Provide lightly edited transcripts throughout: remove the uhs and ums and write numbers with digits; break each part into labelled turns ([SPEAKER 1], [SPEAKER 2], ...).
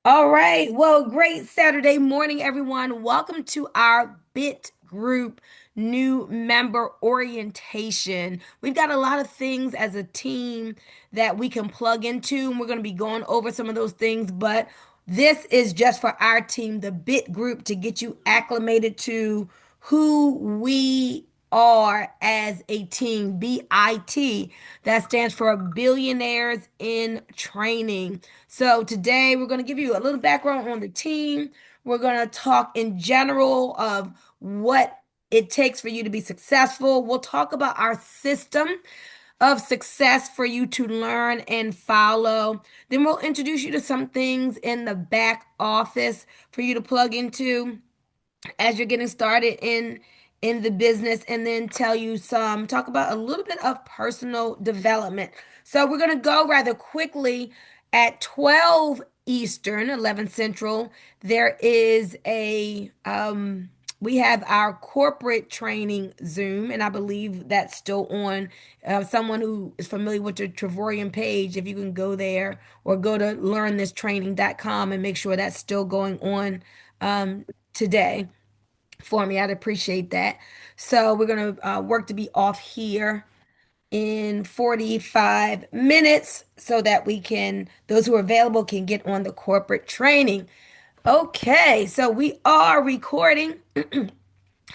[SPEAKER 1] All right. Well, great Saturday morning, everyone. Welcome to our Bit Group new member orientation. We've got a lot of things as a team that we can plug into, and we're going to be going over some of those things. But this is just for our team, the Bit Group, to get you acclimated to who we are as a team, BIT. That stands for Billionaires in Training. So today we're going to give you a little background on the team. We're going to talk in general of what it takes for you to be successful. We'll talk about our system of success for you to learn and follow. Then we'll introduce you to some things in the back office for you to plug into as you're getting started in the business, and then tell you some talk about a little bit of personal development. So we're going to go rather quickly at 12 Eastern, 11 Central. There is a we have our corporate training Zoom, and I believe that's still on. Someone who is familiar with the Trevorian page, if you can go there or go to learnthistraining.com and make sure that's still going on today for me. I'd appreciate that. So we're going to work to be off here in 45 minutes so that we can, those who are available can get on the corporate training. Okay, so we are recording.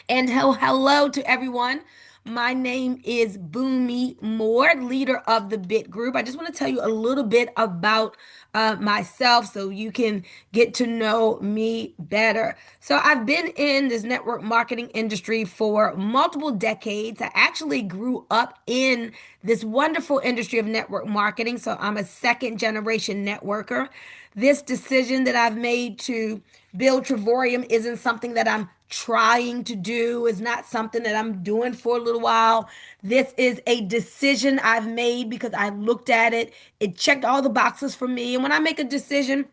[SPEAKER 1] And hello to everyone. My name is Bunmi Moore, leader of the Bit Group. I just want to tell you a little bit about myself so you can get to know me better. So, I've been in this network marketing industry for multiple decades. I actually grew up in this wonderful industry of network marketing. So, I'm a second generation networker. This decision that I've made to build Trevorium isn't something that I'm trying to do. It's not something that I'm doing for a little while. This is a decision I've made because I looked at it. It checked all the boxes for me. And when I make a decision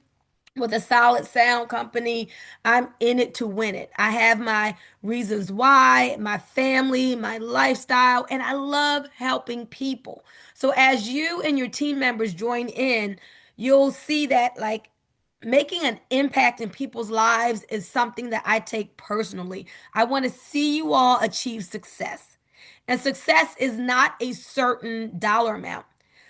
[SPEAKER 1] with a solid sound company, I'm in it to win it. I have my reasons why, my family, my lifestyle, and I love helping people. So as you and your team members join in, you'll see that making an impact in people's lives is something that I take personally. I want to see you all achieve success. And success is not a certain dollar amount.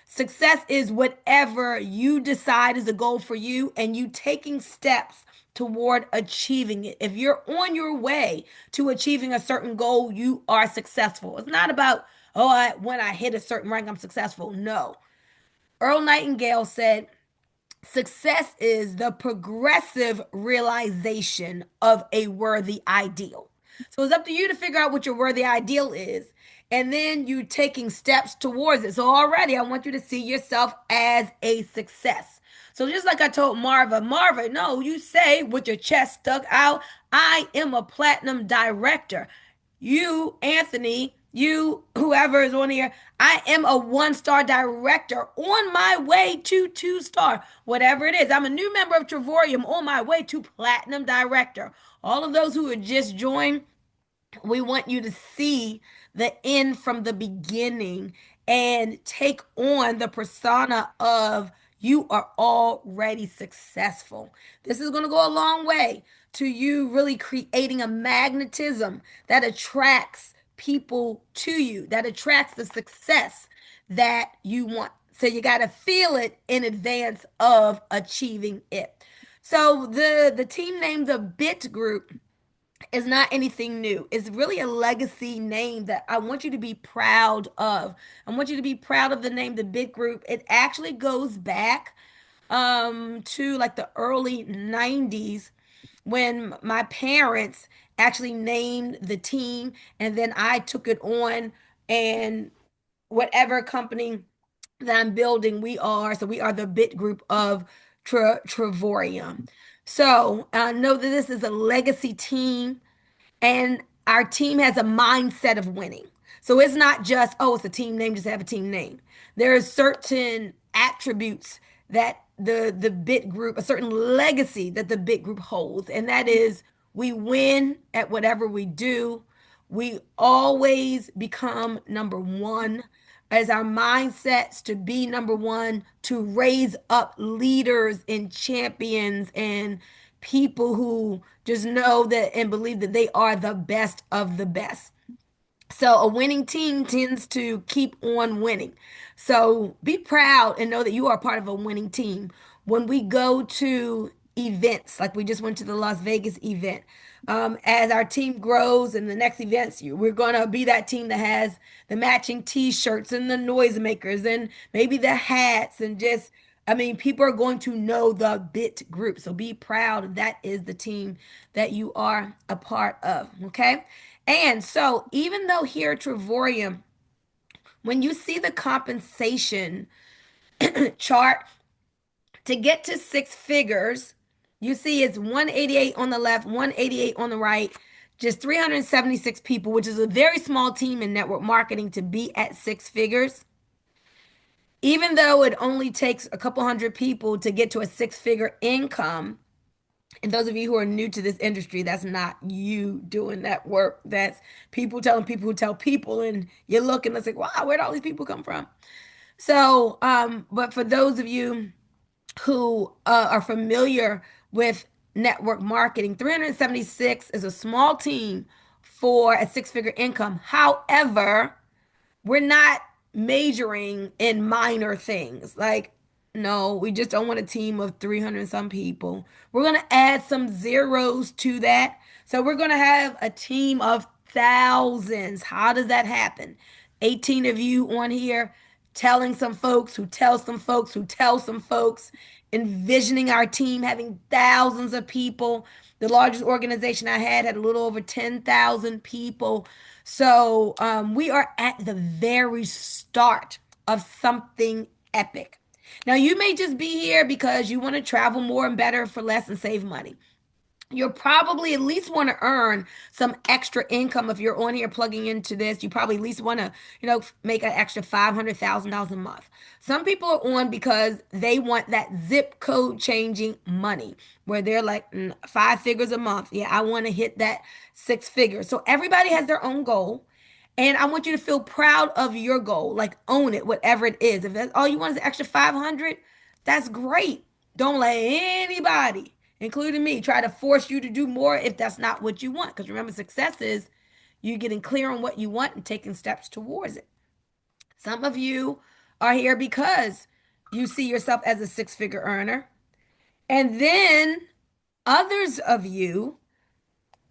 [SPEAKER 1] Success is whatever you decide is a goal for you and you taking steps toward achieving it. If you're on your way to achieving a certain goal, you are successful. It's not about, when I hit a certain rank, I'm successful. No. Earl Nightingale said, success is the progressive realization of a worthy ideal. So it's up to you to figure out what your worthy ideal is. And then you taking steps towards it. So already I want you to see yourself as a success. So just like I told Marva, no, you say with your chest stuck out, I am a platinum director. You, Anthony, you, whoever is on here, I am a 1 star director on my way to 2 star, whatever it is. I'm a new member of Trevorium on my way to platinum director. All of those who have just joined, we want you to see the end from the beginning and take on the persona of you are already successful. This is going to go a long way to you really creating a magnetism that attracts people to you, that attracts the success that you want. So you got to feel it in advance of achieving it. So the team named the Bit Group is not anything new. It's really a legacy name that I want you to be proud of. I want you to be proud of the name, the Bit Group. It actually goes back to like the early 90s when my parents actually named the team, and then I took it on, and whatever company that I'm building, we are the Bit Group of Trevorium. So I know that this is a legacy team, and our team has a mindset of winning. So it's not just, oh, it's a team name, just have a team name. There are certain attributes that the Bit Group, a certain legacy that the Bit Group holds, and that is we win at whatever we do. We always become number one. as our mindsets to be number one, to raise up leaders and champions and people who just know that and believe that they are the best of the best. So a winning team tends to keep on winning. So be proud and know that you are part of a winning team. When we go to events, like we just went to the Las Vegas event, as our team grows and the next events, we're going to be that team that has the matching t-shirts and the noisemakers and maybe the hats and just, I mean, people are going to know the bit group. So be proud that is the team that you are a part of. Okay. And so, even though here at Trevorium, when you see the compensation chart to get to six figures, you see it's 188 on the left, 188 on the right, just 376 people, which is a very small team in network marketing to be at six figures. Even though it only takes a couple hundred people to get to a six figure income, and those of you who are new to this industry, that's not you doing that work. That's people telling people who tell people, and you're looking, it's like, wow, where'd all these people come from? So, but for those of you who are familiar with network marketing, 376 is a small team for a six-figure income. However, we're not majoring in minor things. Like, no, we just don't want a team of 300 and some people. We're going to add some zeros to that. So we're going to have a team of thousands. How does that happen? 18 of you on here telling some folks who tell some folks who tell some folks, envisioning our team having thousands of people. The largest organization I had a little over 10,000 people. So we are at the very start of something epic. Now, you may just be here because you want to travel more and better for less and save money. You'll probably at least want to earn some extra income if you're on here plugging into this. You probably at least want to, make an extra $500,000 a month. Some people are on because they want that zip code changing money where they're like five figures a month. Yeah, I want to hit that six figures. So everybody has their own goal. And I want you to feel proud of your goal, like own it, whatever it is. If that's all you want is an extra 500, that's great. Don't let anybody, including me, try to force you to do more if that's not what you want. Because remember, success is you getting clear on what you want and taking steps towards it. Some of you are here because you see yourself as a six-figure earner. And then others of you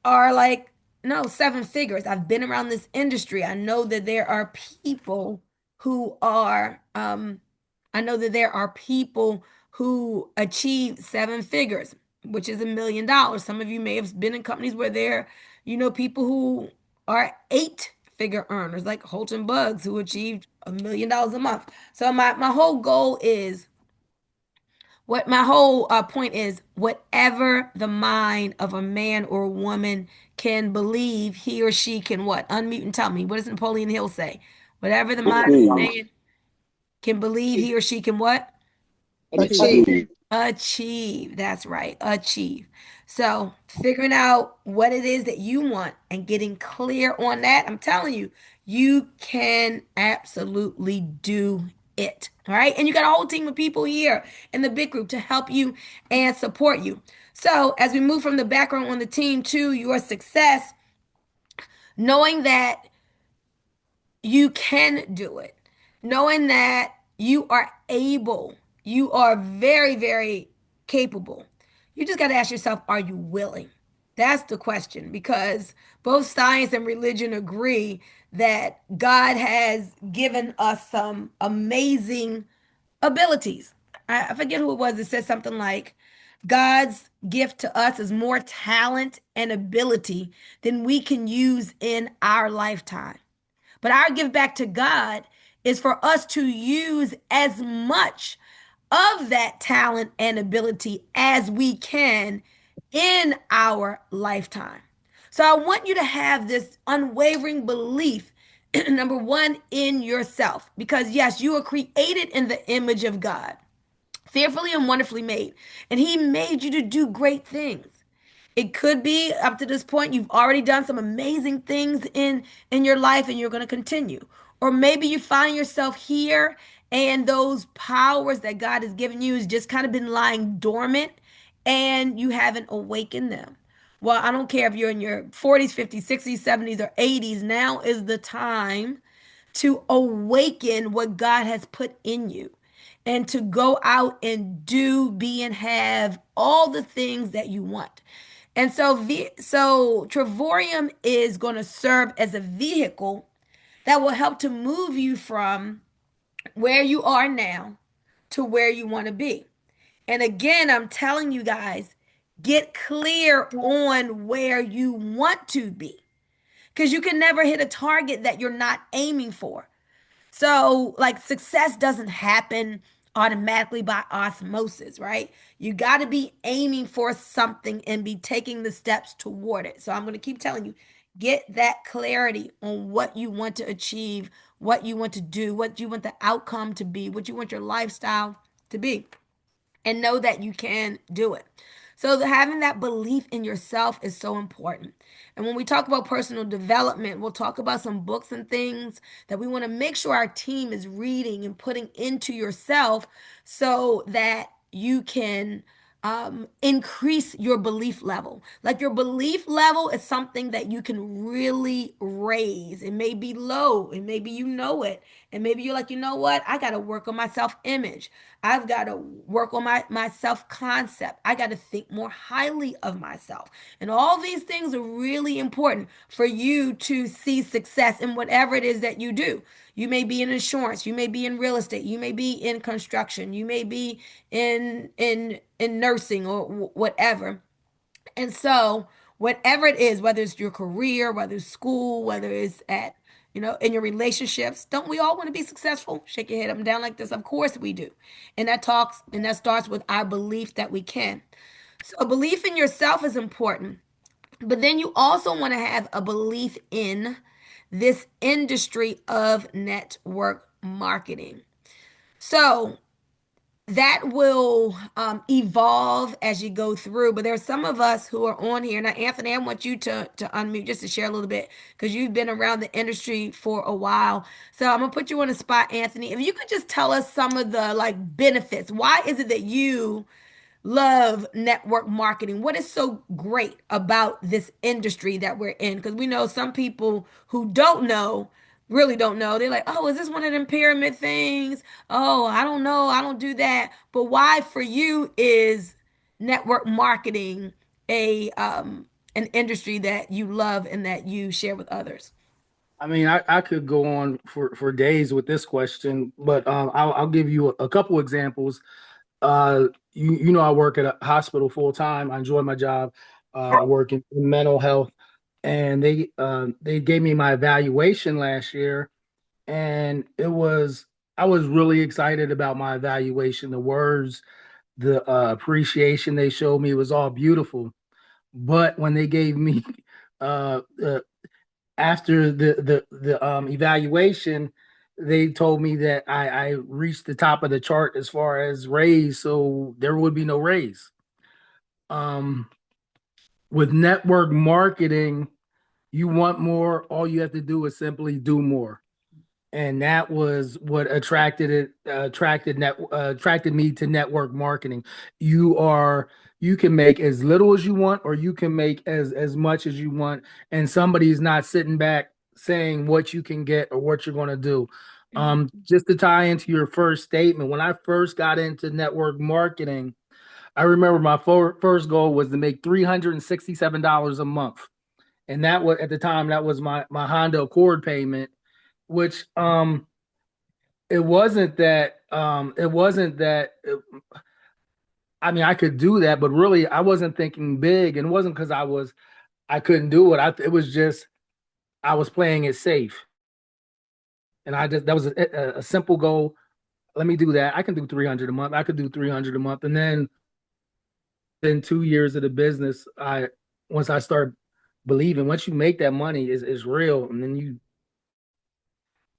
[SPEAKER 1] are like, no, seven figures. I've been around this industry. I know that there are people who are, I know that there are people who achieve seven figures, which is $1 million. Some of you may have been in companies where there, people who are eight-figure earners, like Holton Bugs, who achieved $1 million a month. So my whole goal is what my whole point is, whatever the mind of a man or woman can believe, he or she can what? Unmute and tell me. What does Napoleon Hill say? Whatever the mind of a man can believe, he or she can what?
[SPEAKER 2] Achieve.
[SPEAKER 1] Achieve. That's right. Achieve. So figuring out what it is that you want and getting clear on that, I'm telling you, you can absolutely do it. All right. And you got a whole team of people here in the big group to help you and support you. So as we move from the background on the team to your success, knowing that you can do it, knowing that you are able, you are very, very capable. You just got to ask yourself, are you willing? That's the question, because both science and religion agree that God has given us some amazing abilities. I forget who it was that said something like, God's gift to us is more talent and ability than we can use in our lifetime. But our give back to God is for us to use as much of that talent and ability as we can in our lifetime. So I want you to have this unwavering belief, number one, in yourself, because yes, you are created in the image of God, fearfully and wonderfully made, and He made you to do great things. It could be up to this point you've already done some amazing things in your life and you're going to continue. Or maybe you find yourself here and those powers that God has given you has just kind of been lying dormant and you haven't awakened them. Well, I don't care if you're in your 40s, 50s, 60s, 70s, or 80s. Now is the time to awaken what God has put in you and to go out and do, be, and have all the things that you want. And so Trevorium is going to serve as a vehicle that will help to move you from where you are now to where you want to be. And again, I'm telling you guys, get clear on where you want to be because you can never hit a target that you're not aiming for. So, like, success doesn't happen automatically by osmosis, right? You got to be aiming for something and be taking the steps toward it. So, I'm going to keep telling you get that clarity on what you want to achieve, what you want to do, what you want the outcome to be, what you want your lifestyle to be and know that you can do it. So having that belief in yourself is so important. And when we talk about personal development, we'll talk about some books and things that we want to make sure our team is reading and putting into yourself so that you can increase your belief level. Like your belief level is something that you can really raise. It may be low, and maybe you know it, and maybe you're like, you know what? I got to work on my self image. I've got to work on my self concept. I got to think more highly of myself. And all these things are really important for you to see success in whatever it is that you do. You may be in insurance, you may be in real estate, you may be in construction, you may be in nursing or whatever. And so, whatever it is, whether it's your career, whether it's school, whether it's at, in your relationships, don't we all want to be successful? Shake your head up and down like this. Of course we do. And that starts with our belief that we can. So, a belief in yourself is important, but then you also want to have a belief in this industry of network marketing. So, that will evolve as you go through. But there's some of us who are on here. Now, Anthony, I want you to unmute just to share a little bit because you've been around the industry for a while. So I'm gonna put you on the spot, Anthony. If you could just tell us some of the like benefits. Why is it that you love network marketing? What is so great about this industry that we're in? Because we know some people who don't know really don't know. They're like, oh, is this one of them pyramid things? Oh, I don't know. I don't do that. But why for you is network marketing a an industry that you love and that you share with others?
[SPEAKER 3] I mean, I could go on for days with this question, but I'll give you a couple examples. I work at a hospital full time. I enjoy my job. I work in mental health, and they gave me my evaluation last year, and I was really excited about my evaluation. The words, the appreciation they showed me was all beautiful. But when they gave me uh, uh after the evaluation, they told me that I reached the top of the chart as far as raise, so there would be no raise. Um, with network marketing, you want more. All you have to do is simply do more, and that was what attracted me to network marketing. You are you can make as little as you want, or you can make as much as you want, and somebody's not sitting back saying what you can get or what you're going to do.
[SPEAKER 1] Mhm.
[SPEAKER 3] Just to tie into your first statement, when I first got into network marketing, I remember my first goal was to make $367 a month, and that was at the time that was my Honda Accord payment, which it wasn't that I mean I could do that, but really I wasn't thinking big, and it wasn't because I couldn't do it. It was just I was playing it safe, and I just that was a simple goal. Let me do that. I can do 300 a month. I could do 300 a month, and then in 2 years of the business, I once I start believing, once you make that money is real, and then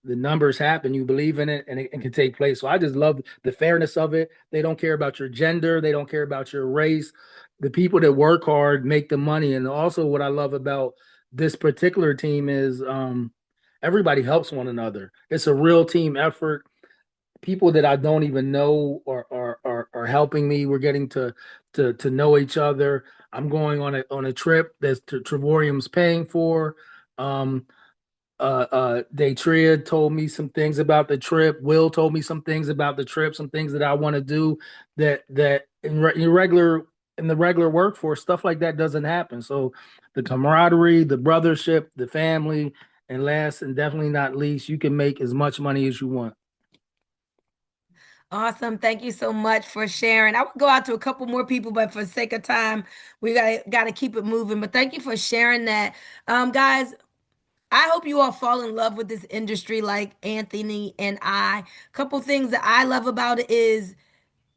[SPEAKER 3] the numbers happen, you believe in it, and it can take place. So I just love the fairness of it. They don't care about your gender, they don't care about your race. The people that work hard make the money. And also what I love about this particular team is everybody helps one another. It's a real team effort. People that I don't even know are helping me. We're getting to know each other. I'm going on a trip that Trevorium's paying for. Um, Daytria told me some things about the trip. Will told me some things about the trip, some things that I want to do that in the regular workforce, stuff like that doesn't happen. So the camaraderie, the brothership, the family, and last and definitely not least, you can make as much money as you want.
[SPEAKER 1] Awesome. Thank you so much for sharing. I would go out to a couple more people, but for sake of time, we gotta keep it moving. But thank you for sharing that. Guys, I hope you all fall in love with this industry like Anthony and I. A couple things that I love about it is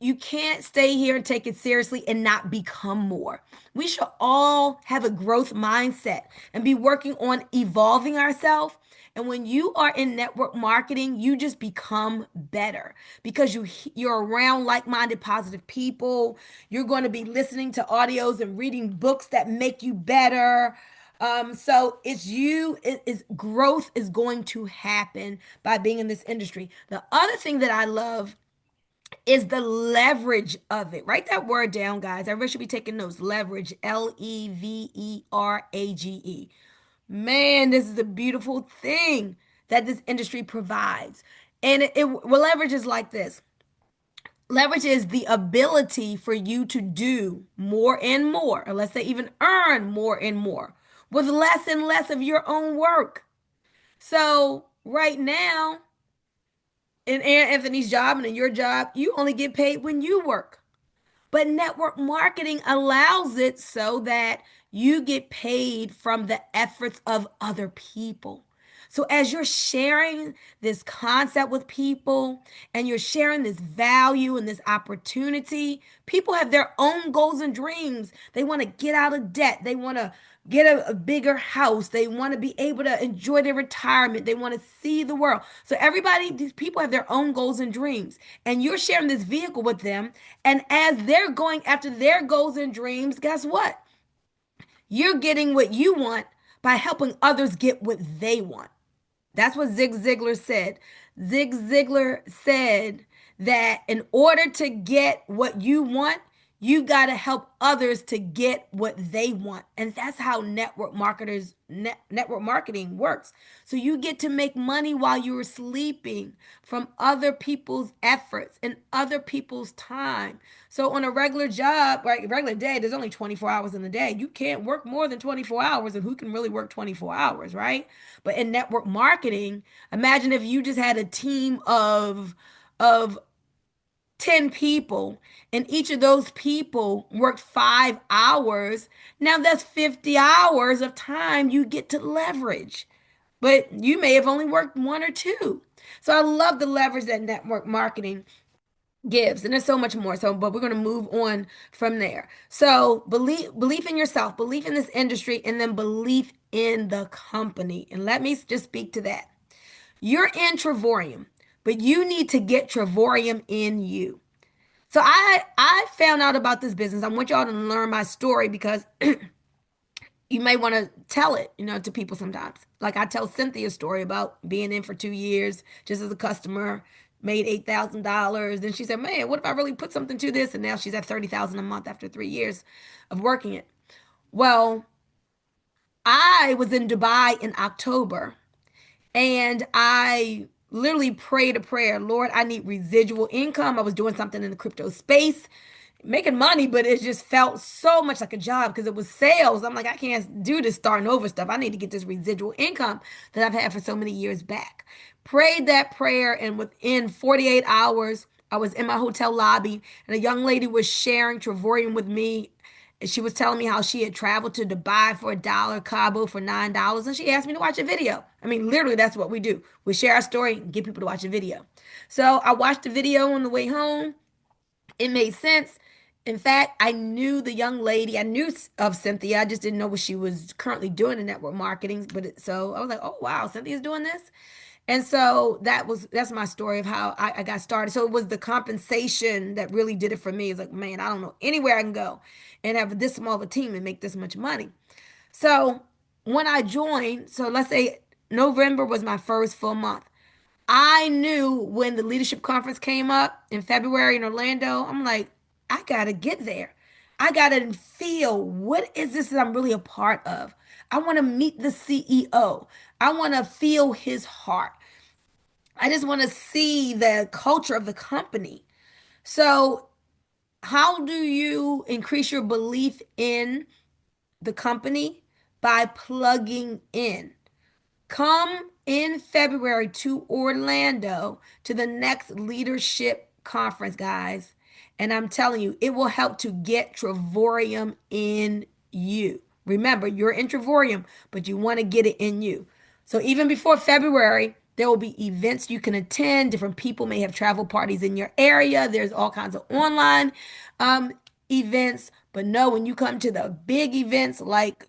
[SPEAKER 1] you can't stay here and take it seriously and not become more. We should all have a growth mindset and be working on evolving ourselves. And when you are in network marketing, you just become better because you're around like-minded positive people. You're going to be listening to audios and reading books that make you better. So it is growth is going to happen by being in this industry. The other thing that I love is the leverage of it. Write that word down, guys. Everybody should be taking notes. Leverage, Leverage. Man, this is a beautiful thing that this industry provides. And well, leverage is like this. Leverage is the ability for you to do more and more, or let's say even earn more and more with less and less of your own work. So right now, in Anthony's job and in your job, you only get paid when you work. But network marketing allows it so that you get paid from the efforts of other people. So as you're sharing this concept with people and you're sharing this value and this opportunity, people have their own goals and dreams. They want to get out of debt. They want to get a bigger house. They want to be able to enjoy their retirement. They want to see the world. So everybody, these people have their own goals and dreams. And you're sharing this vehicle with them. And as they're going after their goals and dreams, guess what? You're getting what you want by helping others get what they want. That's what Zig Ziglar said. Zig Ziglar said that in order to get what you want, you got to help others to get what they want. And that's how network marketing works. So you get to make money while you're sleeping from other people's efforts and other people's time. So on a regular job, right, regular day, there's only 24 hours in the day. You can't work more than 24 hours, and who can really work 24 hours, right? But in network marketing, imagine if you just had a team of 10 people and each of those people worked 5 hours. Now that's 50 hours of time you get to leverage, but you may have only worked one or two. So I love the leverage that network marketing gives, and there's so much more. So but we're going to move on from there. So belief in yourself, belief in this industry, and then belief in the company. And let me just speak to that. You're in Trevorium, but you need to get Trevorium in you. So I found out about this business. I want y'all to learn my story because you may want to tell it, to people sometimes. Like I tell Cynthia's story about being in for 2 years just as a customer, made $8,000. Then she said, "Man, what if I really put something to this?" And now she's at 30,000 a month after 3 years of working it. Well, I was in Dubai in October, and I literally prayed a prayer. Lord, I need residual income. I was doing something in the crypto space, making money, but it just felt so much like a job because it was sales. I'm like, I can't do this starting over stuff. I need to get this residual income that I've had for so many years back. Prayed that prayer, and within 48 hours, I was in my hotel lobby, and a young lady was sharing Trevorium with me. And she was telling me how she had traveled to Dubai for $1, Cabo for $9, and she asked me to watch a video. I mean, literally, that's what we do. We share our story and get people to watch a video. So I watched the video on the way home. It made sense. In fact, I knew the young lady. I knew of Cynthia. I just didn't know what she was currently doing in network marketing. So I was like, oh wow, Cynthia's doing this. And so that's my story of how I got started. So it was the compensation that really did it for me. It's like, man, I don't know anywhere I can go and have this small of a team and make this much money. So when I joined, so let's say November was my first full month. I knew when the leadership conference came up in February in Orlando, I'm like, I gotta get there. I gotta feel what is this that I'm really a part of. I want to meet the CEO. I want to feel his heart. I just want to see the culture of the company. So, how do you increase your belief in the company? By plugging in. Come in February to Orlando to the next leadership conference, guys. And I'm telling you, it will help to get Travorium in you. Remember, you're in Travorium, but you want to get it in you. So even before February, there will be events you can attend. Different people may have travel parties in your area. There's all kinds of online events. But no, when you come to the big events like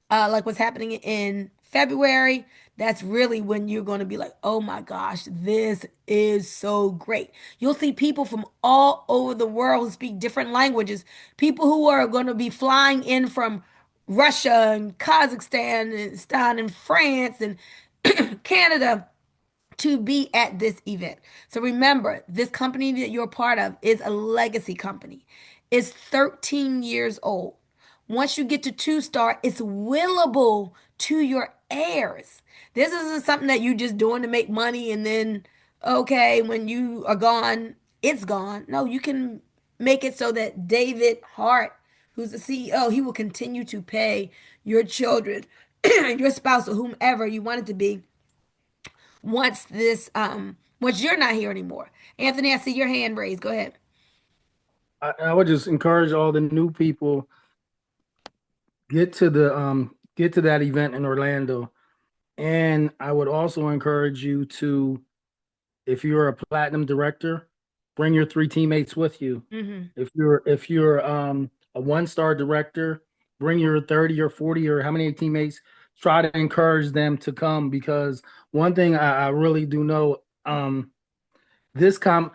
[SPEAKER 1] what's happening in February, that's really when you're going to be like, oh my gosh, this is so great. You'll see people from all over the world who speak different languages, people who are going to be flying in from Russia and Kazakhstan and Stan and France and Canada to be at this event. So remember, this company that you're a part of is a legacy company. It's 13 years old. Once you get to two-star, it's willable to your heirs. This isn't something that you just doing to make money and then, okay, when you are gone, it's gone. No, you can make it so that David Hart, who's the CEO, he will continue to pay your children, your spouse, or whomever you want it to be once you're not here anymore. Anthony, I see your hand raised. Go ahead.
[SPEAKER 3] I would just encourage all the new people get to that event in Orlando. And I would also encourage you to, if you're a platinum director, bring your three teammates with you.
[SPEAKER 1] Hmm.
[SPEAKER 3] If you're a one-star director, bring your 30 or 40 or how many teammates. Try to encourage them to come, because one thing I really do know, this com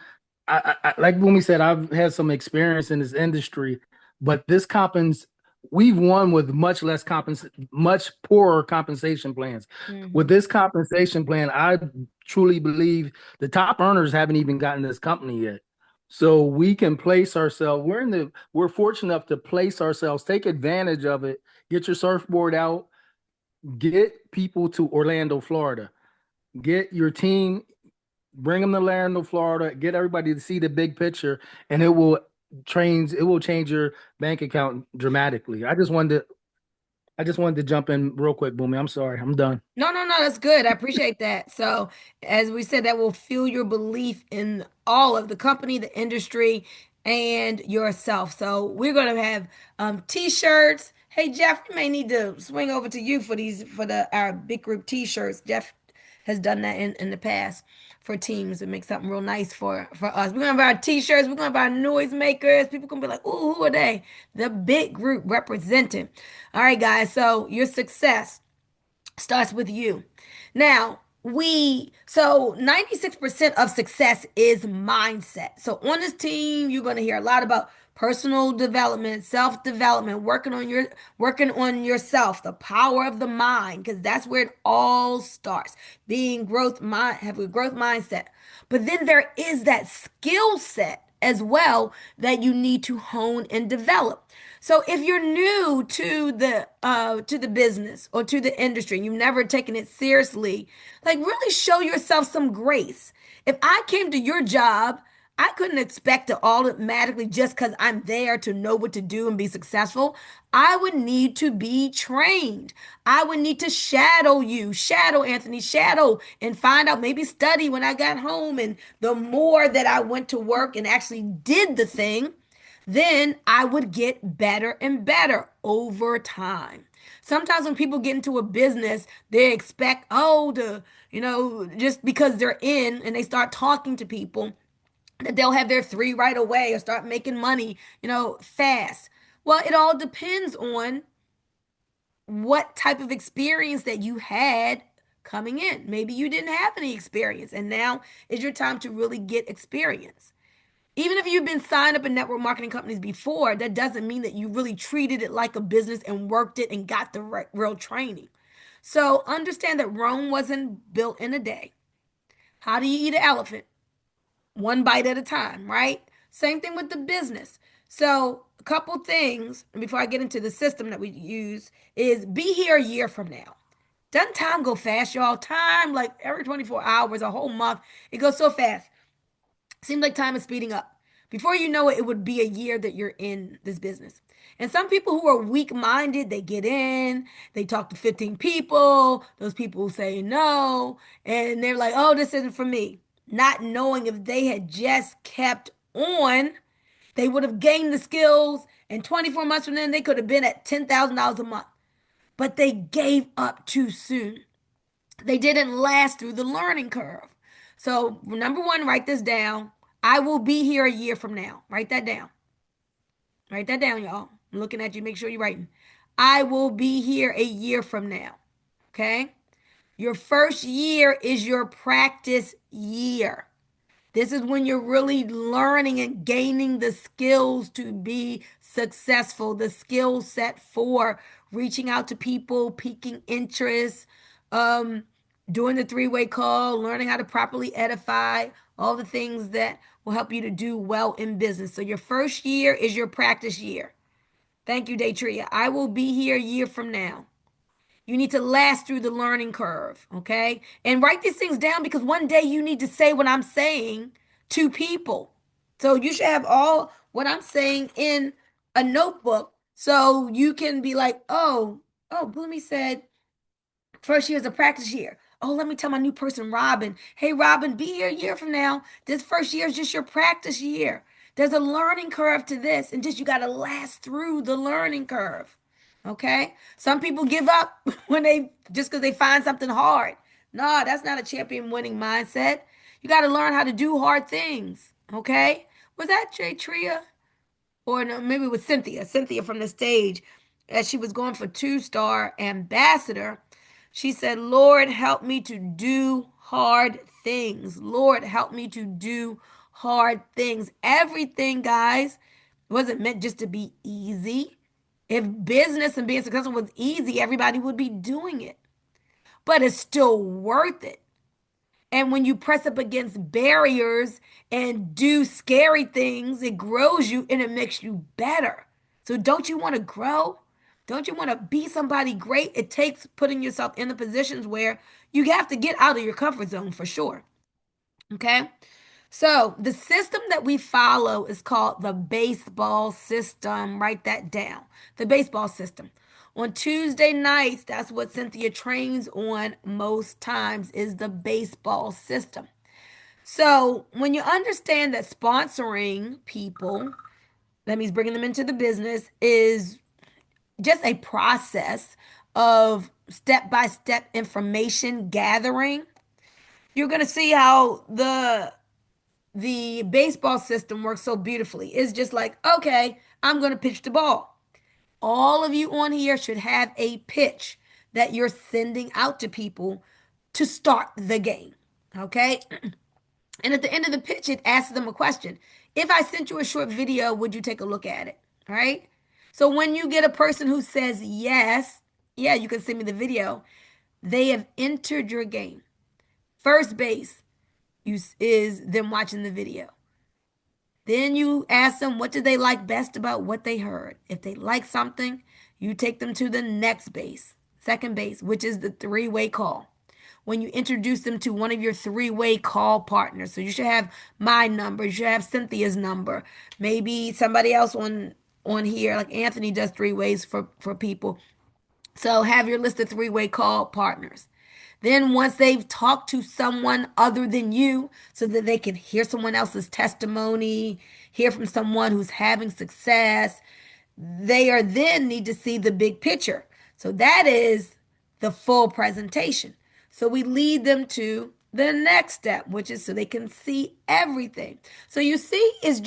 [SPEAKER 3] like when we said, I've had some experience in this industry, but this compens we've won with much poorer compensation plans. With
[SPEAKER 1] Hmm.
[SPEAKER 3] this compensation plan, I truly believe the top earners haven't even gotten this company yet. So we can place ourselves, we're fortunate enough to place ourselves, take advantage of it, get your surfboard out, get people to Orlando, Florida, get your team, bring them to Orlando, Florida, get everybody to see the big picture, and it will change your bank account dramatically. I just wanted to jump in real quick, Boomy. I'm sorry. I'm done.
[SPEAKER 1] No, no, no, that's good. I appreciate that. So, as we said, that will fuel your belief in all of the company, the industry, and yourself. So, we're going to have t-shirts. Hey, Jeff, we may need to swing over to you for these for the our big group t-shirts. Jeff has done that in the past for teams and make something real nice for us. We're gonna buy t-shirts, we're gonna buy noisemakers. People gonna be like, ooh, who are they? The big group representing. All right, guys. So your success starts with you. Now, 96% of success is mindset. So on this team, you're going to hear a lot about personal development, self-development, working on yourself, the power of the mind, because that's where it all starts. Being growth mind, have a growth mindset. But then there is that skill set as well that you need to hone and develop. So if you're new to the business or to the industry, and you've never taken it seriously, like really show yourself some grace. If I came to your job, I couldn't expect to automatically just because I'm there to know what to do and be successful. I would need to be trained. I would need to shadow you, shadow Anthony, shadow and find out, maybe study when I got home. And the more that I went to work and actually did the thing, then I would get better and better over time. Sometimes when people get into a business, they expect, just because they're in and they start talking to people, that they'll have their three right away or start making money, fast. Well, it all depends on what type of experience that you had coming in. Maybe you didn't have any experience, and now is your time to really get experience. Even if you've been signed up in network marketing companies before, that doesn't mean that you really treated it like a business and worked it and got the real training. So understand that Rome wasn't built in a day. How do you eat an elephant? One bite at a time, right? Same thing with the business. So, a couple things before I get into the system that we use is be here a year from now. Doesn't time go fast, y'all? Time, like every 24 hours, a whole month, it goes so fast. Seems like time is speeding up. Before you know it, it would be a year that you're in this business. And some people who are weak minded, they get in, they talk to 15 people, those people say no, and they're like, oh, this isn't for me. Not knowing if they had just kept on, they would have gained the skills, and 24 months from then, they could have been at $10,000 a month. But they gave up too soon. They didn't last through the learning curve. So, number one, write this down. I will be here a year from now. Write that down. Write that down, y'all. I'm looking at you. Make sure you're writing. I will be here a year from now. Okay? Your first year is your practice year. This is when you're really learning and gaining the skills to be successful, the skill set for reaching out to people, piquing interest, um, doing the three-way call, learning how to properly edify, all the things that will help you to do well in business. So your first year is your practice year. Thank you, Daytria. I will be here a year from now. You need to last through the learning curve, okay? And write these things down because one day you need to say what I'm saying to people. So you should have all what I'm saying in a notebook so you can be like, oh, Bloomy said first year is a practice year. Oh, let me tell my new person, Robin. Hey, Robin, be here a year from now. This first year is just your practice year. There's a learning curve to this, and just you got to last through the learning curve. Okay? Some people give up when they just because they find something hard. No, that's not a champion winning mindset. You got to learn how to do hard things. Okay? Was that Jay Tria? Or no, maybe it was Cynthia from the stage, as she was going for two-star ambassador. She said, Lord, help me to do hard things. Lord, help me to do hard things. Everything, guys, wasn't meant just to be easy. If business and being successful was easy, everybody would be doing it. But it's still worth it. And when you press up against barriers and do scary things, it grows you and it makes you better. So don't you want to grow? Don't you want to be somebody great? It takes putting yourself in the positions where you have to get out of your comfort zone for sure. Okay? So the system that we follow is called the baseball system. Write that down. The baseball system. On Tuesday nights, that's what Cynthia trains on most times is the baseball system. So when you understand that sponsoring people, that means bringing them into the business, is just a process of step by step information gathering, you're going to see how the baseball system works so beautifully. It's just like, okay, I'm going to pitch the ball. All of you on here should have a pitch that you're sending out to people to start the game. Okay? And at the end of the pitch, it asks them a question. If I sent you a short video, would you take a look at it? Right? So when you get a person who says yes, yeah, you can send me the video, they have entered your game. First base is them watching the video. Then you ask them what did they like best about what they heard. If they like something, you take them to the next base, second base, which is the three-way call. When you introduce them to one of your three-way call partners. So you should have my number, you should have Cynthia's number, maybe somebody else on here, like Anthony does three ways for people. So have your list of three-way call partners. Then once they've talked to someone other than you so that they can hear someone else's testimony, hear from someone who's having success, they are then need to see the big picture. So that is the full presentation. So we lead them to the next step, which is so they can see everything. So you see, it's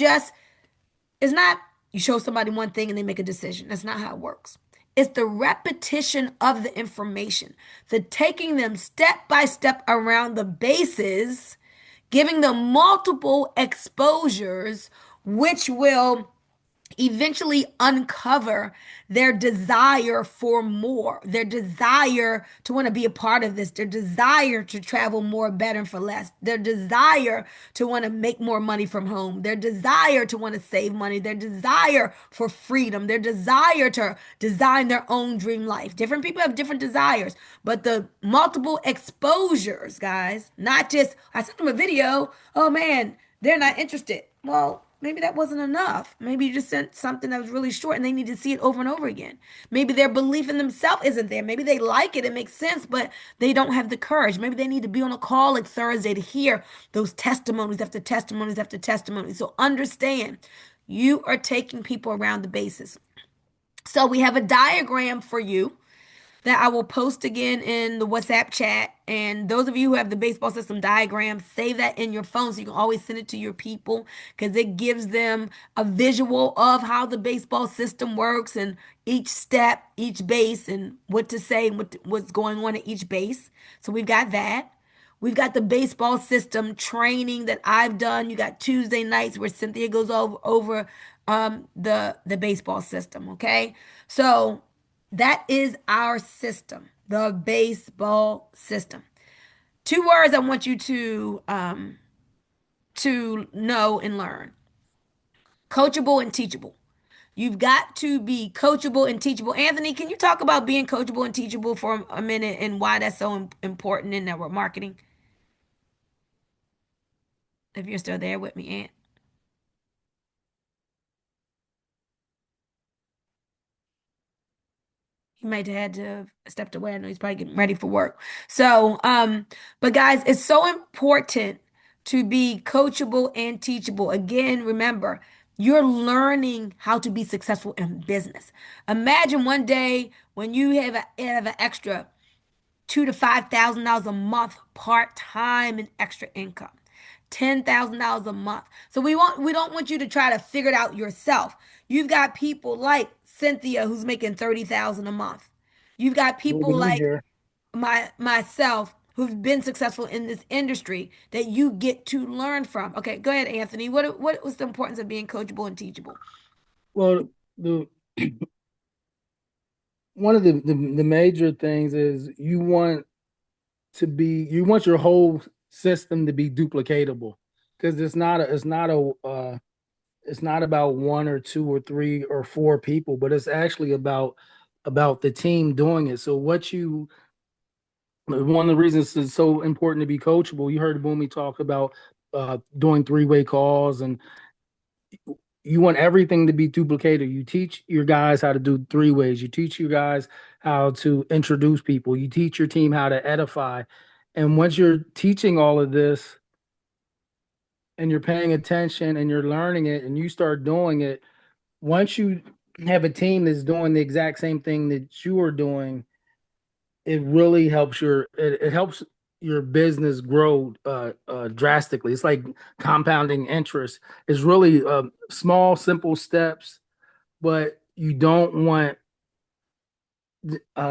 [SPEAKER 1] not you show somebody one thing and they make a decision. That's not how it works. It's the repetition of the information, the taking them step by step around the bases, giving them multiple exposures, which will eventually uncover their desire for more, their desire to want to be a part of this, their desire to travel more, better, and for less, their desire to want to make more money from home, their desire to want to save money, their desire for freedom, their desire to design their own dream life. Different people have different desires, but the multiple exposures, guys, not just, I sent them a video, oh man, they're not interested. Well, maybe that wasn't enough. Maybe you just sent something that was really short and they need to see it over and over again. Maybe their belief in themselves isn't there. Maybe they like it, it makes sense, but they don't have the courage. Maybe they need to be on a call like Thursday to hear those testimonies after testimonies after testimonies. So understand, you are taking people around the bases. So we have a diagram for you that I will post again in the WhatsApp chat. And those of you who have the baseball system diagram, save that in your phone so you can always send it to your people because it gives them a visual of how the baseball system works and each step, each base, and what to say and what's going on at each base. So we've got that. We've got the baseball system training that I've done. You got Tuesday nights where Cynthia goes over the baseball system. Okay, so that is our system, the baseball system. Two words I want you to know and learn: coachable and teachable. You've got to be coachable and teachable. Anthony, can you talk about being coachable and teachable for a minute and why that's so important in network marketing? If you're still there with me, Ant. He might have had to have stepped away. I know he's probably getting ready for work. So, but guys, it's so important to be coachable and teachable. Again, remember, you're learning how to be successful in business. Imagine one day when you have an extra $2,000 to $5,000 a month part time and extra income. $10,000 a month. So we don't want you to try to figure it out yourself. You've got people like Cynthia who's making 30,000 a month. You've got people
[SPEAKER 3] Moving on
[SPEAKER 1] like
[SPEAKER 3] here.
[SPEAKER 1] myself who've been successful in this industry that you get to learn from. Okay, go ahead, Anthony. What was the importance of being coachable and teachable?
[SPEAKER 3] Well, the one of the major things is you want your whole system to be duplicatable because it's not about one or two or three or four people, but it's actually about the team doing it. So one of the reasons it's so important to be coachable, you heard Boomy talk about doing three-way calls, and you want everything to be duplicated. You teach your guys how to do three ways. You teach your guys how to introduce people. You teach your team how to edify. And once you're teaching all of this and you're paying attention and you're learning it and you start doing it, once you have a team that's doing the exact same thing that you are doing, it really helps it helps your business grow drastically. It's like compounding interest. It's really small, simple steps, but you don't want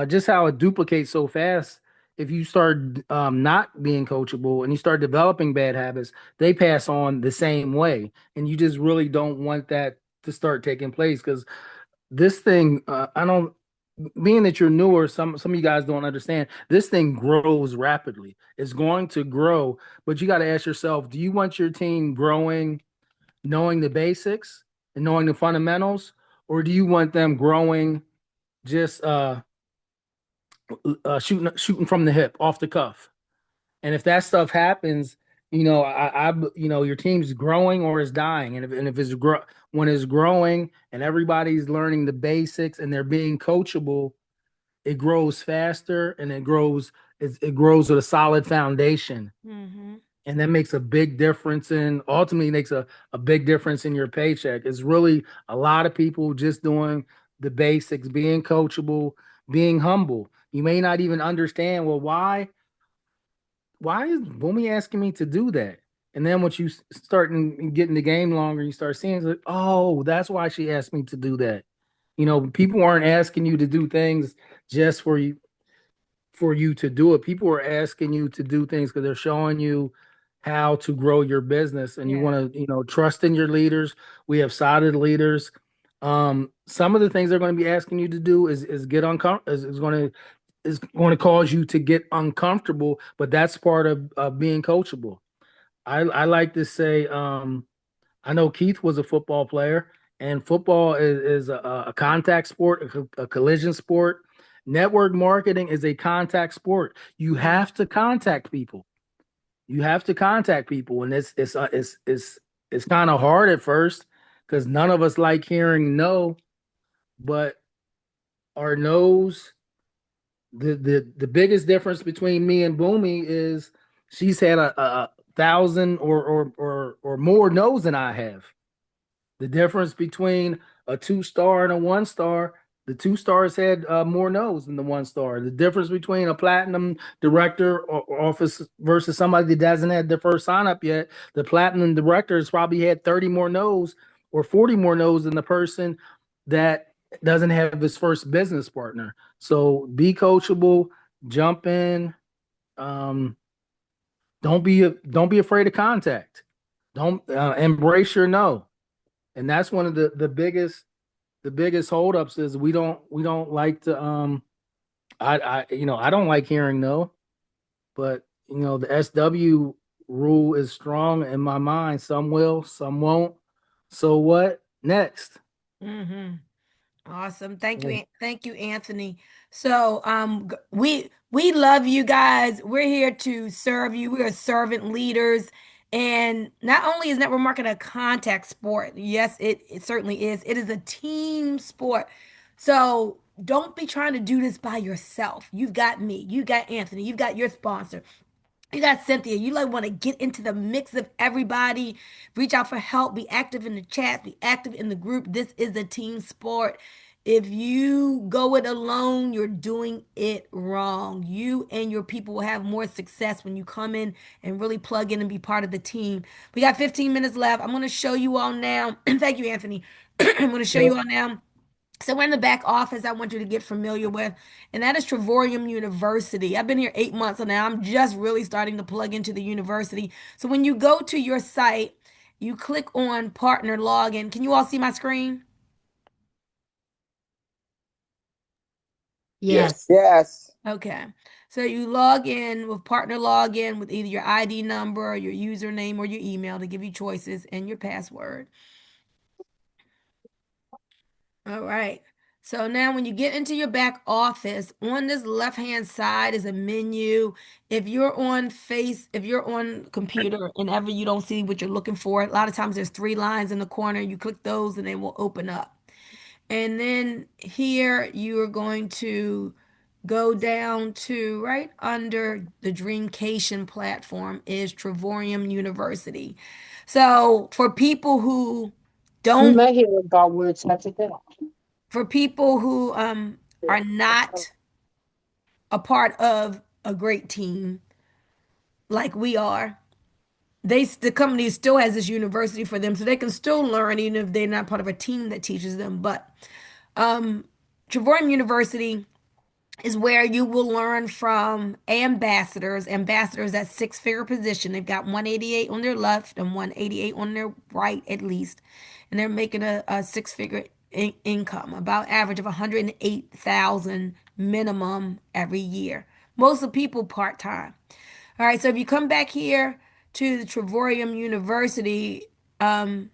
[SPEAKER 3] just how it duplicates so fast. If you start not being coachable and you start developing bad habits, they pass on the same way, and you just really don't want that to start taking place because this thing, I don't. Being that you're newer, some of you guys don't understand. This thing grows rapidly. It's going to grow, but you got to ask yourself: do you want your team growing, knowing the basics and knowing the fundamentals, or do you want them growing just shooting from the hip, off the cuff? And if that stuff happens, your team's growing or it's dying. And if when it's growing and everybody's learning the basics and they're being coachable, it grows faster and it grows with a solid foundation.
[SPEAKER 1] Mm-hmm.
[SPEAKER 3] And that makes a big difference ultimately makes a big difference in your paycheck. It's really a lot of people just doing the basics, being coachable, being humble. You may not even understand, well, why is Boomy asking me to do that? And then once you start getting the game longer, you start seeing, like, oh, that's why she asked me to do that. People aren't asking you to do things just for you to do it. People are asking you to do things because they're showing you how to grow your business, and you
[SPEAKER 1] Yeah.
[SPEAKER 3] want to, trust in your leaders. We have solid leaders. Some of the things they're going to be asking you to do is get uncomfortable, is going to cause you to get uncomfortable, but that's part of being coachable. I like to say, I know Keith was a football player, and football is a contact sport, a collision sport. Network marketing is a contact sport. You
[SPEAKER 1] Mhm.
[SPEAKER 3] have to contact people. You have to contact people, and it's kind of hard at first because none of us like hearing no, but our no's. The biggest difference between me and Boomy is she's had a thousand or more no's than I have. The difference between a 2 star and a 1 star, the 2 stars had more no's than the 1 star. The difference between a platinum director or office versus somebody that hasn't had their first sign up yet, the platinum director has probably had 30 more no's or 40 more no's than the person that doesn't have his first business partner. So be coachable, jump in. Um, don't be afraid of contact. Don't embrace your no, and that's one of the biggest holdups is we don't like to I don't like hearing no, but the SW rule is strong in my mind. Some will, some won't. So what next?
[SPEAKER 1] Mhm. Awesome. Thank you.
[SPEAKER 3] Yeah.
[SPEAKER 1] Thank you, Anthony. So, we love you guys. We're here to serve you. We are servant leaders. And not only is network marketing a contact sport, yes, it certainly is. It is a team sport. So don't be trying to do this by yourself. You've got me, you got Anthony, you've got your sponsor. You got Cynthia. You like want to get into the mix of everybody. Reach out for help. Be active in the chat. Be active in the group. This is a team sport. If you go it alone, you're doing it wrong. You and your people will have more success when you come in and really plug in and be part of the team. We got 15 minutes left. I'm going to show you all now. Thank you, Anthony. I'm going to show you all now. So we're in the back office I want you to get familiar with, and that is Trevorium University. I've been here 8 months and now I'm just really starting to plug into the university. So when you go to your site, you click on partner login. Can you all see my screen?
[SPEAKER 2] Yes.
[SPEAKER 4] Yes.
[SPEAKER 2] Yes.
[SPEAKER 1] Okay. So you log in with partner login with either your ID number, your username, or your email to give you choices and your password. All right. So now when you get into your back office, on this left-hand side is a menu. If you're on computer and ever you don't see what you're looking for, a lot of times there's 3 lines in the corner. You click those and they will open up. And then here you are going to go down to right under the Dreamcation platform is Trevorium University. So
[SPEAKER 4] We
[SPEAKER 1] don't
[SPEAKER 4] may hear about where it's at today.
[SPEAKER 1] for people who are not a part of a great team like we are, the company still has this university for them, so they can still learn even if they're not part of a team that teaches them. But um, Trevorium University is where you will learn from ambassadors. Ambassadors at six-figure position. They've got 188 on their left and 188 on their right at least, and they're making a six-figure income, about average of 108,000 minimum every year. Most of the people part-time. All right, so if you come back here to the Trevorium University, um,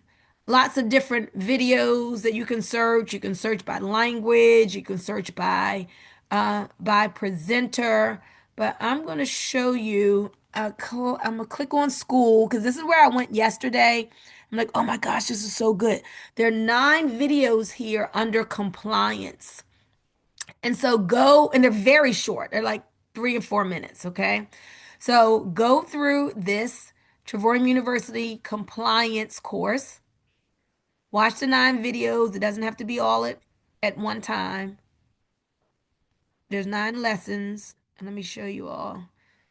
[SPEAKER 1] lots of different videos that you can search. You can search by language, you can search by presenter, but I'm going to show you I'm going to click on school because this is where I went yesterday. I'm like, oh my gosh, this is so good. There are 9 videos here under compliance. And so go, and they're very short. They're like 3 or 4 minutes, okay? So go through this Trevorium University compliance course. Watch the 9 videos. It doesn't have to be all at one time. There's 9 lessons. And let me show you all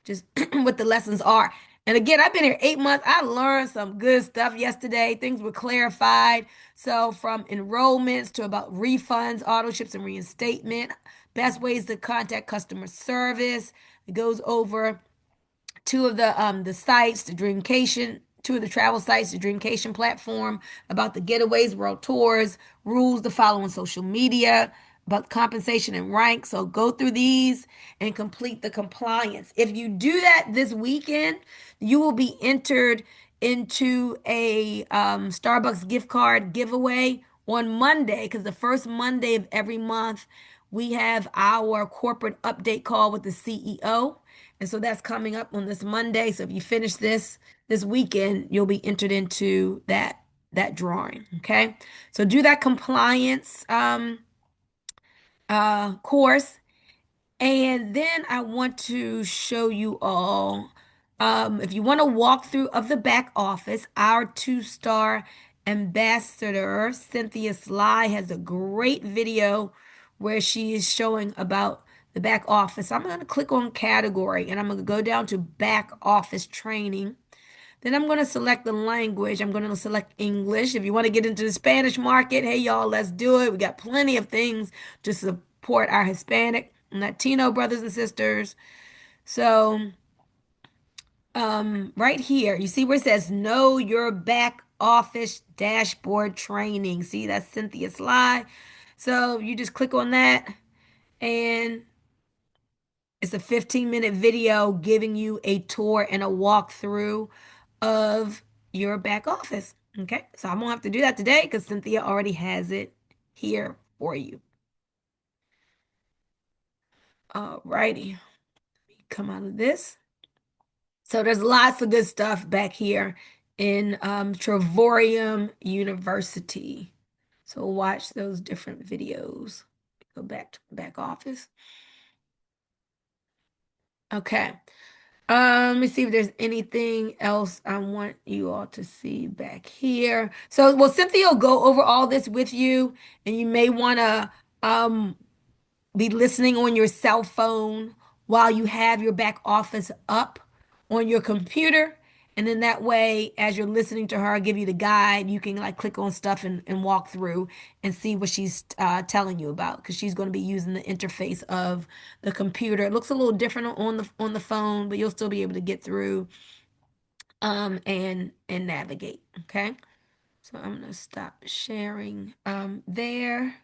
[SPEAKER 1] just what the lessons are. And again, I've been here 8 months. I learned some good stuff yesterday. Things were clarified. So from enrollments to about refunds, auto ships, and reinstatement, best ways to contact customer service. It goes over two of the sites, the Dreamcation tour the travel sites, the Dreamcation platform, about the getaways, world tours, rules to follow on social media, about compensation and rank. So go through these and complete the compliance. If you do that this weekend, you will be entered into a Starbucks gift card giveaway on Monday, because the first Monday of every month we have our corporate update call with the CEO. And so that's coming up on this Monday. So if you finish this weekend, you'll be entered into that drawing. Okay. So do that compliance course. And then I want to show you all, if you want a walkthrough of the back office, our two-star ambassador, Cynthia Sly, has a great video where she is showing about the back office. I'm going to click on category and I'm going to go down to back office training. Then I'm going to select the language. I'm going to select English. If you want to get into the Spanish market, hey, y'all, let's do it. We got plenty of things to support our Hispanic and Latino brothers and sisters. So, right here, you see where it says Know Your Back Office Dashboard Training. See, that's Cynthia Sly. So you just click on that, and it's a 15-minute video giving you a tour and a walkthrough of your back office. Okay, so I'm gonna have to do that today because Cynthia already has it here for you. All righty, come out of this. So there's lots of good stuff back here in Trevorium University. So watch those different videos. Go back to back office. Okay. Let me see if there's anything else I want you all to see back here. So, well, Cynthia will go over all this with you, and you may want to be listening on your cell phone while you have your back office up on your computer. And then that way, as you're listening to her give you the guide, you can like click on stuff and walk through and see what she's telling you about, because she's going to be using the interface of the computer. It looks a little different on the phone, but you'll still be able to get through and navigate. Okay. So I'm going to stop sharing there.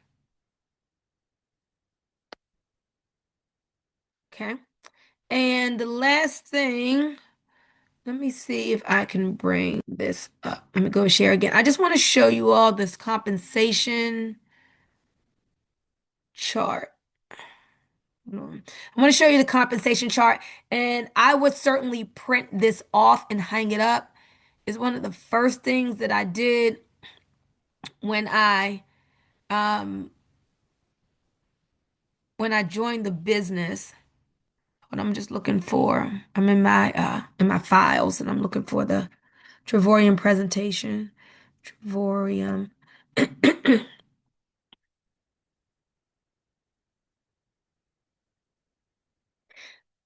[SPEAKER 1] Okay. And the last thing, let me see if I can bring this up. Let me go share again. I just want to show you all this compensation chart. I want to show you the compensation chart, and I would certainly print this off and hang it up. It's one of the first things that I did when um I joined the business. What I'm just looking for, I'm in my files, and I'm looking for the Trevorium presentation. Trevorium.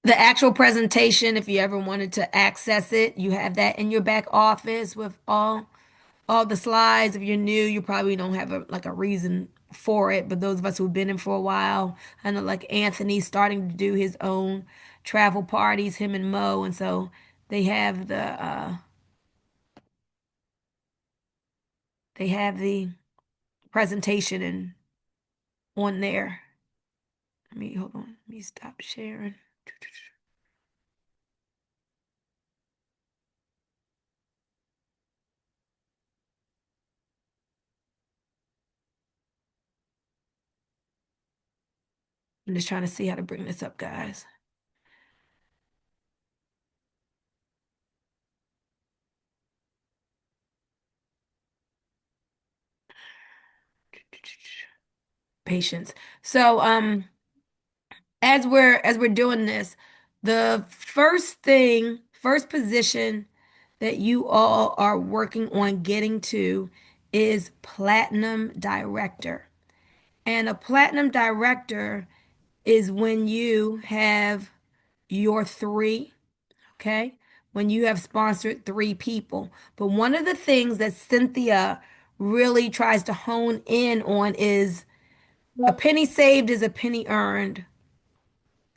[SPEAKER 1] The actual presentation, if you ever wanted to access it, you have that in your back office with all the slides. If you're new, you probably don't have a reason for it. But those of us who've been in for a while, I know like Anthony's starting to do his own travel parties, him and Mo, and so they have the presentation and on there. Let me hold on. Let me stop sharing. I'm just trying to see how to bring this up, guys. Patience. So, as we're doing this, the first position that you all are working on getting to is platinum director. And a platinum director is when you have your three, okay? When you have sponsored three people. But one of the things that Cynthia really tries to hone in on is a penny saved is a penny earned.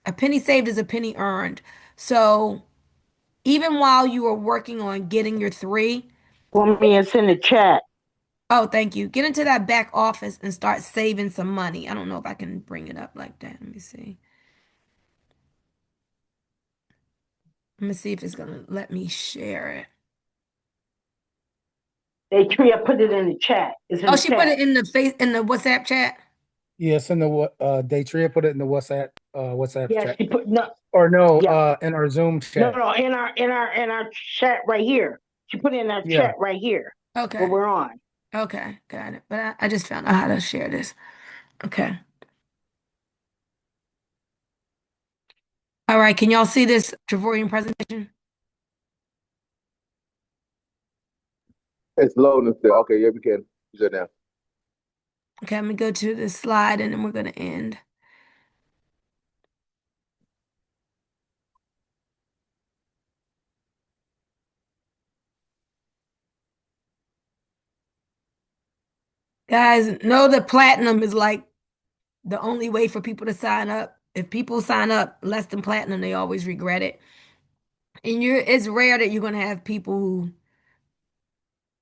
[SPEAKER 1] A penny saved is a penny earned. So even while you are working on getting your three.
[SPEAKER 4] For me, it's in the chat.
[SPEAKER 1] Oh, thank you. Get into that back office and start saving some money. I don't know if I can bring it up like that. Let me see. Let me see if it's gonna let me share it.
[SPEAKER 4] They tree, I put it in the chat. It's in
[SPEAKER 1] Oh,
[SPEAKER 4] the
[SPEAKER 1] she put
[SPEAKER 4] chat.
[SPEAKER 1] it in the WhatsApp chat.
[SPEAKER 3] Yes, in the Daytria put it in the WhatsApp
[SPEAKER 4] Yeah,
[SPEAKER 3] chat.
[SPEAKER 4] she put no.
[SPEAKER 3] Or no,
[SPEAKER 4] Yeah,
[SPEAKER 3] in our Zoom
[SPEAKER 4] no,
[SPEAKER 3] chat.
[SPEAKER 4] no. In our chat right here. She put it in our
[SPEAKER 3] Yeah.
[SPEAKER 4] chat right here. What
[SPEAKER 1] Okay.
[SPEAKER 4] we're on.
[SPEAKER 1] Okay. Got it. But I just found out how to share this. Okay. All right. Can y'all see this Trevorian presentation?
[SPEAKER 2] It's loading still. Okay, yeah, we can. You good now.
[SPEAKER 1] Okay. I'm gonna go to this slide and then we're gonna end. Guys, know that platinum is like the only way for people to sign up. If people sign up less than platinum, they always regret it. And it's rare that you're gonna have people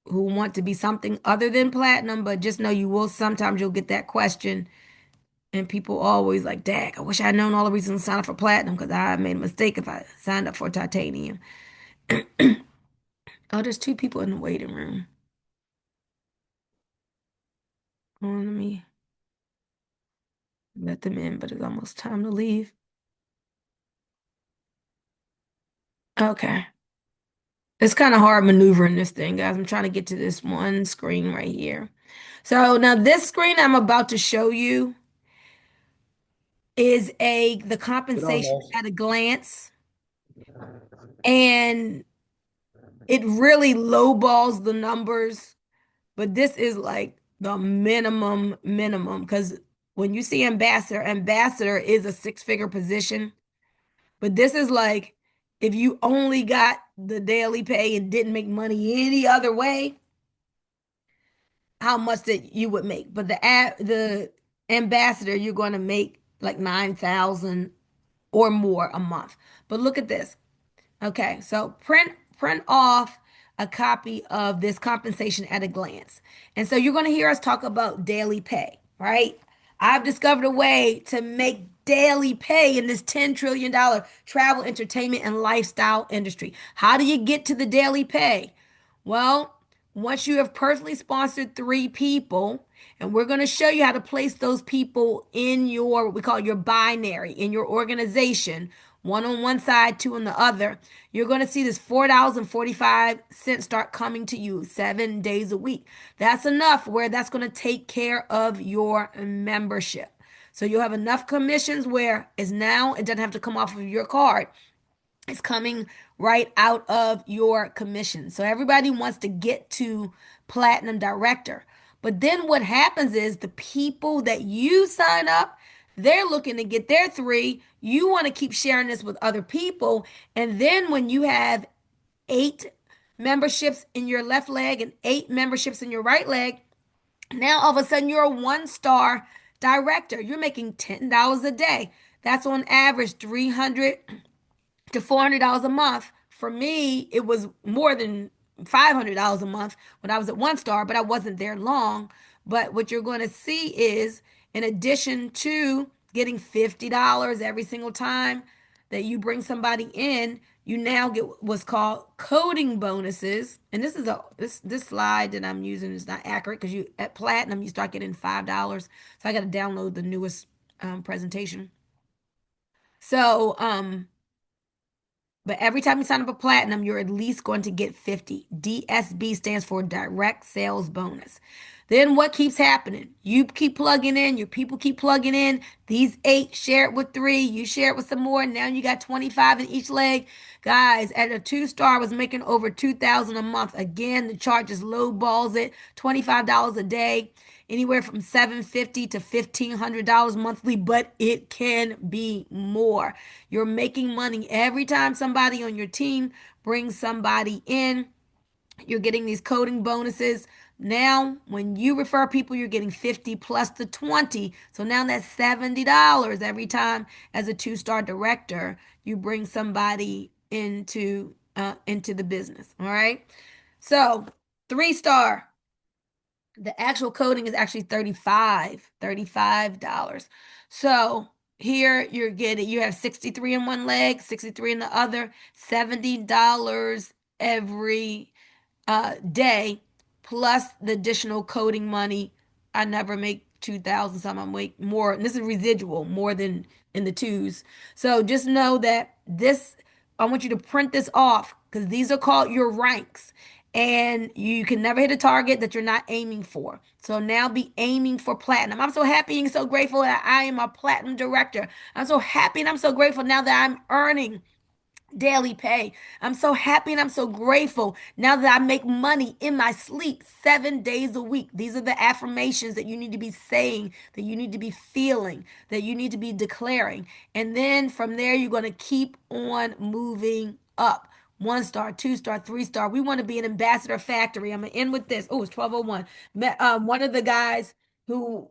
[SPEAKER 1] who want to be something other than platinum, but just know you will sometimes you'll get that question. And people always like, Dag, I wish I had known all the reasons to sign up for platinum because I made a mistake if I signed up for titanium. Oh, there's two people in the waiting room. Oh, let me let them in, but it's almost time to leave. Okay. It's kind of hard maneuvering this thing, guys. I'm trying to get to this one screen right here. So now this screen I'm about to show you is the
[SPEAKER 3] Get on
[SPEAKER 1] compensation
[SPEAKER 3] those.
[SPEAKER 1] at a glance. And it really lowballs the numbers, but this is like the minimum because when you see ambassador is a six-figure position, but this is like if you only got the daily pay and didn't make money any other way, how much that you would make. But the ambassador, you're going to make like 9,000 or more a month. But look at this. Okay, so print off a copy of this compensation at a glance. And so you're going to hear us talk about daily pay, right? I've discovered a way to make daily pay in this $10 trillion travel, entertainment, and lifestyle industry. How do you get to the daily pay? Well, once you have personally sponsored three people, and we're going to show you how to place those people in your, what we call your binary, in your organization, one on one side, two on the other, you're going to see this $4.45 start coming to you 7 days a week. That's enough where that's going to take care of your membership. So you'll have enough commissions where it's now, it doesn't have to come off of your card. It's coming right out of your commission. So everybody wants to get to platinum director. But then what happens is the people that you sign up, they're looking to get their three. You want to keep sharing this with other people. And then when you have 8 memberships in your left leg and 8 memberships in your right leg, now all of a sudden you're a 1 star director. You're making $10 a day. That's on average 300 to $400 a month. For me, it was more than $500 a month when I was at 1 star, but I wasn't there long. But what you're going to see is, in addition to getting $50 every single time that you bring somebody in, you now get what's called coding bonuses. And this is this slide that I'm using is not accurate because you at platinum you start getting $5. So I got to download the newest presentation. So but every time you sign up for platinum, you're at least going to get 50. DSB stands for direct sales bonus. Then what keeps happening? You keep plugging in, your people keep plugging in. These 8 share it with 3, you share it with some more. Now you got 25 in each leg. Guys, at a 2 star, I was making over 2,000 a month. Again, the chart just low balls it, $25 a day, anywhere from $750 to $1,500 monthly, but it can be more. You're making money every time somebody on your team brings somebody in. You're getting these coding bonuses. Now, when you refer people, you're getting 50 plus the 20. So now that's $70 every time as a 2 star director. You bring somebody into into the business. All right. So 3-star. The actual coding is actually $35. So here you have 63 in one leg, 63 in the other, $70 every day, plus the additional coding money. I never make 2,000 something. I make more, and this is residual, more than in the twos. So just know that this, I want you to print this off because these are called your ranks. And you can never hit a target that you're not aiming for. So now be aiming for platinum. I'm so happy and so grateful that I am a platinum director. I'm so happy and I'm so grateful now that I'm earning daily pay. I'm so happy and I'm so grateful now that I make money in my sleep 7 days a week. These are the affirmations that you need to be saying, that you need to be feeling, that you need to be declaring. And then from there, you're going to keep on moving up. 1-star, 2-star, 3-star. We want to be an ambassador factory. I'm going to end with this. Oh, it's 12:01. One of the guys who,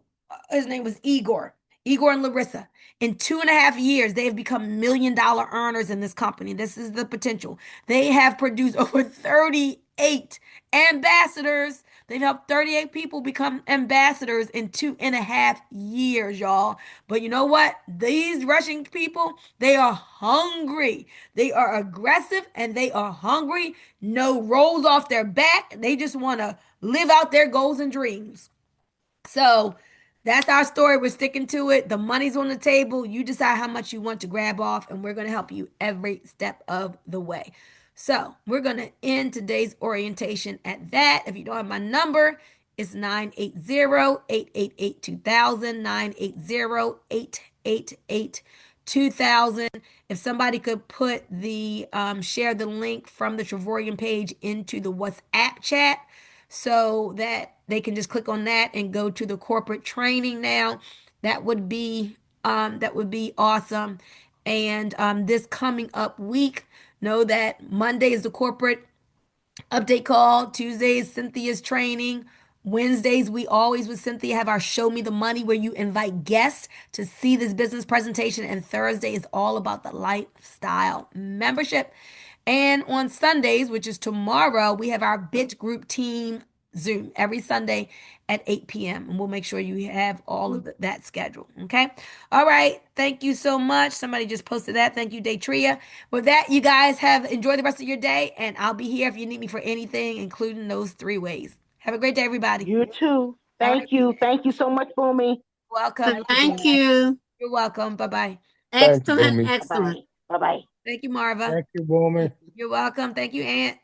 [SPEAKER 1] his name was Igor and Larissa. In 2.5 years, they have become $1 million earners in this company. This is the potential. They have produced over 38 ambassadors. They've helped 38 people become ambassadors in 2.5 years, y'all. But you know what? These Russian people, they are hungry. They are aggressive and they are hungry. No rolls off their back. They just want to live out their goals and dreams. So that's our story. We're sticking to it. The money's on the table. You decide how much you want to grab off, and we're going to help you every step of the way. So we're going to end today's orientation at that. If you don't have my number, it's 980-888-2000, 980-888-2000. If somebody could put the share the link from the Trevorian page into the WhatsApp chat, so that they can just click on that and go to the corporate training now. That would be awesome. And this coming up week, know that Monday is the corporate update call. Tuesdays, Cynthia's training. Wednesdays, we always with Cynthia have our Show Me the Money where you invite guests to see this business presentation. And Thursday is all about the lifestyle membership. And on Sundays, which is tomorrow, we have our Bit Group Team Zoom every Sunday at 8 p.m. And we'll make sure you have all of that schedule. Okay. All right. Thank you so much. Somebody just posted that. Thank you, Daytria. With that, you guys have enjoyed the rest of your day. And I'll be here if you need me for anything, including those 3 ways. Have a great day, everybody.
[SPEAKER 4] You too.
[SPEAKER 1] All right.
[SPEAKER 4] Thank you. Thank you so much, Boomy.
[SPEAKER 1] Welcome.
[SPEAKER 5] Thank you.
[SPEAKER 1] You're welcome. Bye bye.
[SPEAKER 2] Thank you,
[SPEAKER 5] Excellent,
[SPEAKER 2] Boomy.
[SPEAKER 4] Bye bye.
[SPEAKER 5] excellent.
[SPEAKER 4] Bye bye.
[SPEAKER 1] Thank you, Marva.
[SPEAKER 3] Thank you, Boomy.
[SPEAKER 1] You're welcome. Thank you, Aunt.